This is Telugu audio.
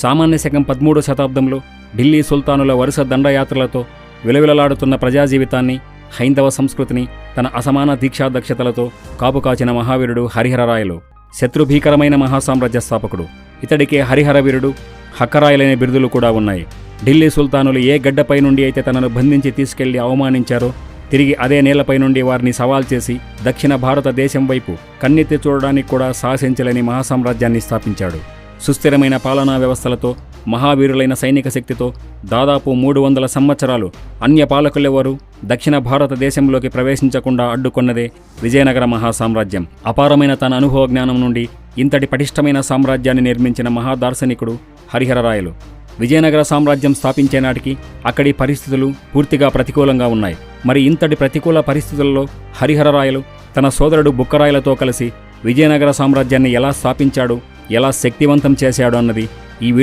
సామాన్య శకం 13వ శతాబ్దంలో ఢిల్లీ సుల్తానుల వరుస దండయాత్రలతో విలవిలలాడుతున్న ప్రజాజీవితాన్ని, హైందవ సంస్కృతిని తన అసమాన దీక్షాదక్షతలతో కాపుకాచిన మహావీరుడు హరిహరరాయలు శత్రుభీకరమైన మహాసామ్రాజ్య స్థాపకుడు. ఇతడికే హరిహరవీరుడు, హక్కరాయలనే బిరుదులు కూడా ఉన్నాయి. ఢిల్లీ సుల్తానులు ఏ గడ్డపై నుండి అయితే తనను బంధించి తీసుకెళ్లి అవమానించారో తిరిగి అదే నేలపై నుండి వారిని సవాల్ చేసి దక్షిణ భారతదేశం వైపు కన్నెత్తి చూడడానికి కూడా సాహసించలేని మహాసామ్రాజ్యాన్ని స్థాపించాడు. సుస్థిరమైన పాలనా వ్యవస్థలతో, మహావీరులైన సైనిక శక్తితో దాదాపు 300 సంవత్సరాలు అన్య పాలకులెవరూ దక్షిణ భారతదేశంలోకి ప్రవేశించకుండా అడ్డుకొన్నదే విజయనగర మహాసామ్రాజ్యం. అపారమైన తన అనుభవ జ్ఞానం నుండి ఇంతటి పటిష్టమైన సామ్రాజ్యాన్ని నిర్మించిన మహాదార్శనికుడు హరిహరరాయలు. విజయనగర సామ్రాజ్యం స్థాపించే నాటికి అక్కడి పరిస్థితులు పూర్తిగా ప్రతికూలంగా ఉన్నాయి. మరి ఇంతటి ప్రతికూల పరిస్థితుల్లో హరిహరరాయలు తన సోదరుడు బుక్కరాయలతో కలిసి విజయనగర సామ్రాజ్యాన్ని ఎలా స్థాపించాడు, ఎలా శక్తివంతం చేశాడు అన్నది